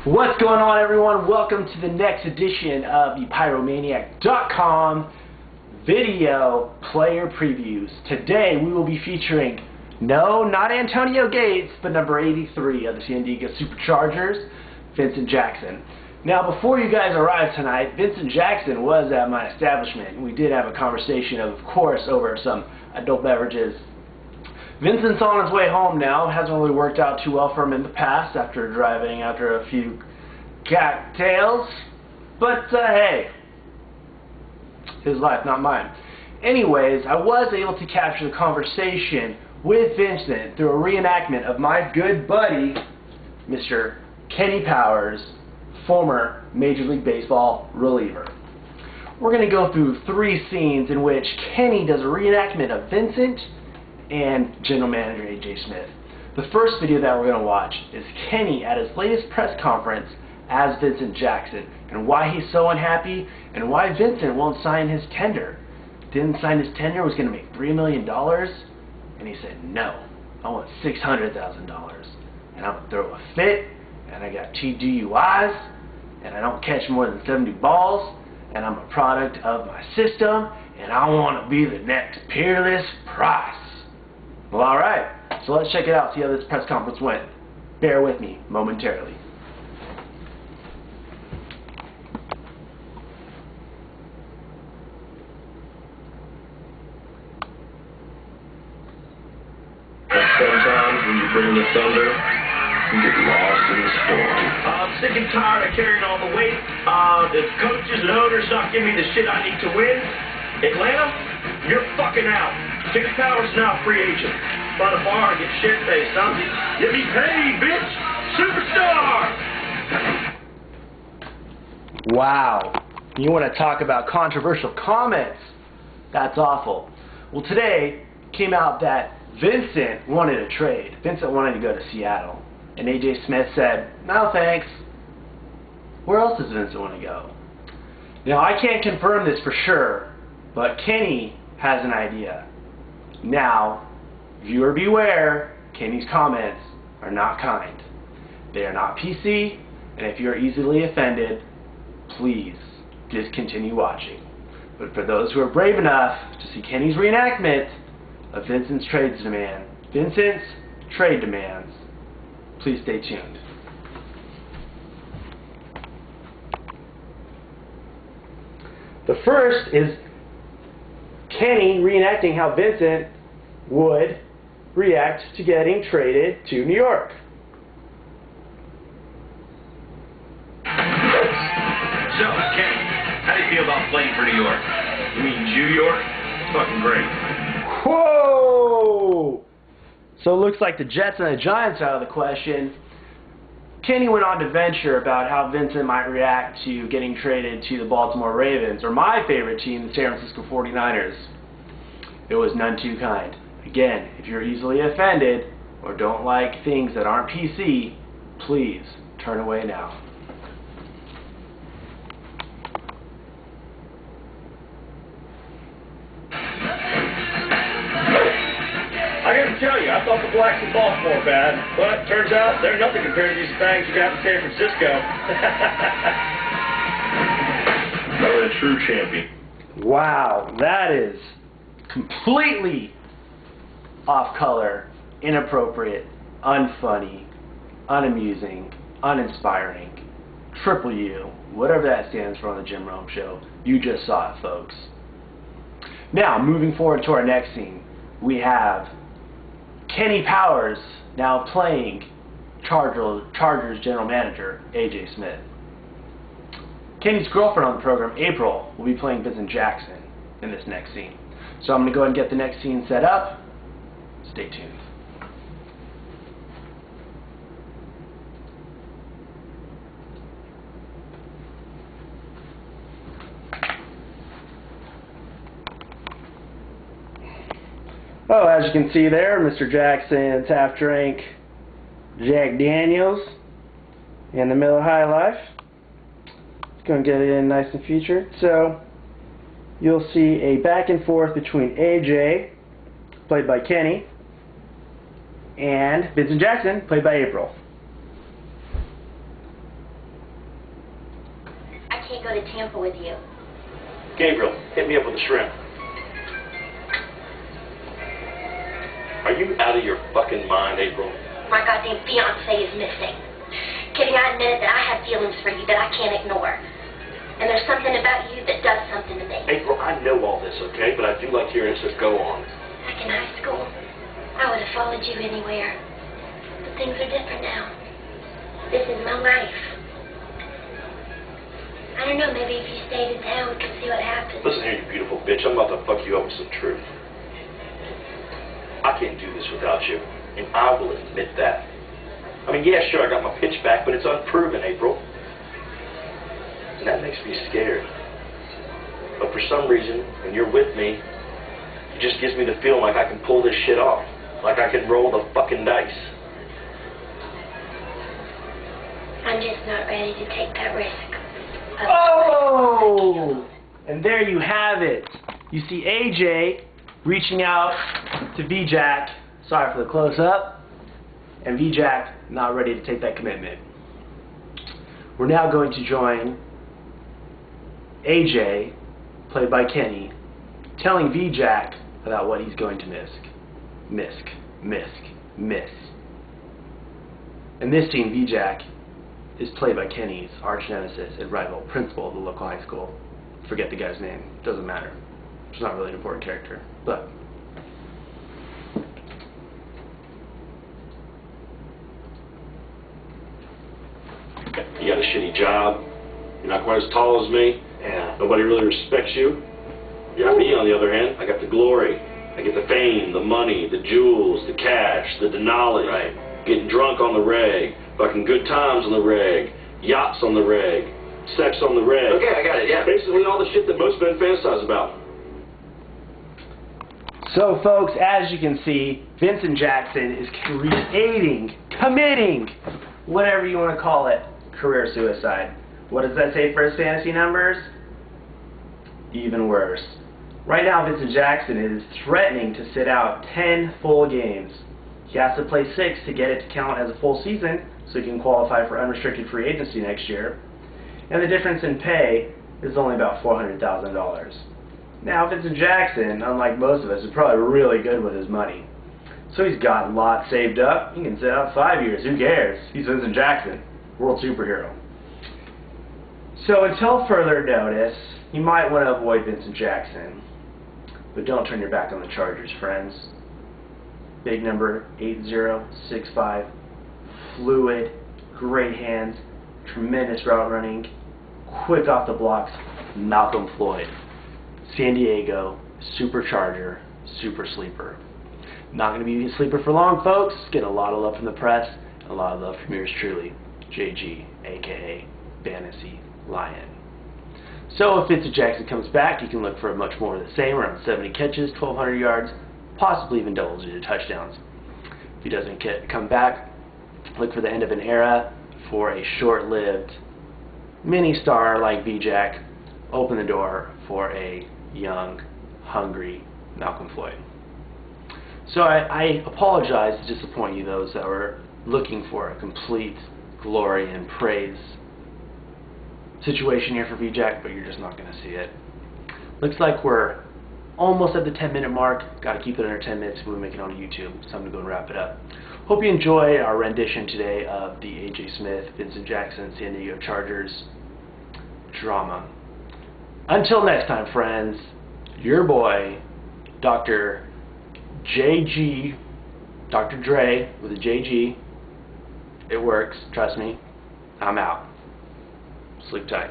What's going on, everyone? Welcome to the next edition of the Pyromaniac.com video player previews. Today we will be featuring, no, not Antonio Gates, but number 83 of the San Diego Superchargers, Vincent Jackson. Now, before you guys arrived tonight, Vincent Jackson was at my establishment. We did have a conversation, of course, over some adult beverages. Vincent's on his way home now. It hasn't really worked out too well for him in the past after driving after a few cocktails. But, hey, his life, not mine. Anyways, I was able to capture the conversation with Vincent through a reenactment of my good buddy, Mr. Kenny Powers, former Major League Baseball reliever. We're going to go through 3 scenes in which Kenny does a reenactment of Vincent and General Manager A.J. Smith. The first video that we're going to watch is Kenny at his latest press conference as Vincent Jackson, and why he's so unhappy, and why Vincent won't sign his tender. Didn't sign his tender, was going to make $3 million, and he said, no, I want $600,000, and I'm going to throw a fit, and I got 2 DUIs, and I don't catch more than 70 balls, and I'm a product of my system, and I want to be the next Peerless Price. Well, alright, so let's check it out, see how this press conference went. Bear with me momentarily. Sometimes when you bring the thunder, you get lost in the storm. I'm sick and tired of carrying all the weight. The coaches and owners not giving me the shit I need to win. Atlanta, you're fucking out. Six Powers now free agent. By the bar and get shit-faced, huh? Get me paid, bitch! Superstar! Wow. You want to talk about controversial comments? That's awful. Well, today came out that Vincent wanted a trade. Vincent wanted to go to Seattle. And A.J. Smith said, no thanks. Where else does Vincent want to go? Now, I can't confirm this for sure, but Kenny has an idea. Now, viewer beware, Kenny's comments are not kind. They are not PC, and if you're easily offended, please discontinue watching. But for those who are brave enough to see Kenny's reenactment of Vincent's trade demands, please stay tuned. The first is Kenny reenacting how Vincent would react to getting traded to New York. So, Kenny, how do you feel about playing for New York? You mean New York? It's fucking great. Whoa! So it looks like the Jets and the Giants are out of the question. Kenny went on to venture about how Vincent might react to getting traded to the Baltimore Ravens, or my favorite team, the San Francisco 49ers. It was none too kind. Again, if you're easily offended or don't like things that aren't PC, please turn away now. I gotta tell you, I thought the blacks in Baltimore bad, but turns out they're nothing compared to these things you got in San Francisco. They're a true champion. Wow, that is completely off color, inappropriate, unfunny, unamusing, uninspiring, triple U, whatever that stands for on the Jim Rome Show. You just saw it, folks. Now, moving forward to our next scene, we have Kenny Powers now playing Chargers General Manager A.J. Smith. Kenny's girlfriend on the program, April, will be playing Vincent Jackson in this next scene. So I'm going to go ahead and get the next scene set up. Stay tuned. Oh, as you can see there, Mr. Jackson's half-drank Jack Daniels and the Miller High Life. It's going to get it in nice and featured. So you'll see a back and forth between AJ, played by Kenny, and Vincent Jackson, played by April. go to Tampa with you. Gabriel, hit me up with a shrimp. Are you out of your fucking mind, April? My goddamn fiancé is missing. Kitty, I admit that I have feelings for you that I can't ignore. And there's something about you that does something to me. April, I know all this, okay? But I do like hearing it, so go on. Back in high school, I would have followed you anywhere. But things are different now. This is my life. I don't know, maybe if you stayed in town, we could see what happens. Listen here, you beautiful bitch. I'm about to fuck you up with some truth. I can't do this without you, and I will admit that. I mean, yeah, sure, I got my pitch back, but it's unproven, April. And that makes me scared. But for some reason, when you're with me, it just gives me the feeling like I can pull this shit off. Like I can roll the fucking dice. I'm just not ready to take that risk. Oh! And there you have it. You see AJ reaching out to VJack. Sorry for the close-up. And VJack not ready to take that commitment. We're now going to join AJ, played by Kenny, telling VJack about what he's going to miss. In this scene, VJack is played by Kenny's arch nemesis and rival principal of the local high school. Forget the guy's name. Doesn't matter. It's not really an important character. But you got a shitty job. You're not quite as tall as me. yeah. Nobody really respects you. You got me, on the other hand. I got the glory. I get the fame, the money, the jewels, the cash, the knowledge. Right. Getting drunk on the reg. Fucking good times on the reg. Yachts on the reg. Sex on the reg. Okay, I got it, yeah. Basically all the shit that most men fantasize about. So, folks, as you can see, Vincent Jackson is committing, whatever you want to call it, career suicide. What does that say for his fantasy numbers? Even worse. Right now, Vincent Jackson is threatening to sit out 10 full games. He has to play 6 to get it to count as a full season, so he can qualify for unrestricted free agency next year. And the difference in pay is only about $400,000. Now, Vincent Jackson, unlike most of us, is probably really good with his money. So he's got lots saved up. He can sit out 5 years. Who cares? He's Vincent Jackson, world superhero. So until further notice, you might want to avoid Vincent Jackson. But don't turn your back on the Chargers, friends. Big number 8065, fluid, great hands, tremendous route running, quick off the blocks, Malcolm Floyd. San Diego, supercharger, super sleeper. Not going to be a sleeper for long, folks. Getting a lot of love from the press, and a lot of love from yours truly, JG, aka Fantasy Lion. So if Vincent Jackson comes back, you can look for much more of the same, around 70 catches, 1,200 yards, possibly even double-digit touchdowns. If he doesn't come back, look for the end of an era, for a short-lived mini-star like VJack. Open the door for a young, hungry Malcolm Floyd. So I apologize to disappoint you, those that were looking for a complete glory and praise situation here for VJack, but you're just not going to see it. Looks like we're almost at the 10-minute mark. Got to keep it under 10 minutes if we make it on YouTube. It's time to go and wrap it up. Hope you enjoyed our rendition today of the A.J. Smith, Vincent Jackson, San Diego Chargers drama. Until next time, friends, your boy, Dr. JG, Dr. Dre with a JG. It works, trust me. I'm out. Sleep tight.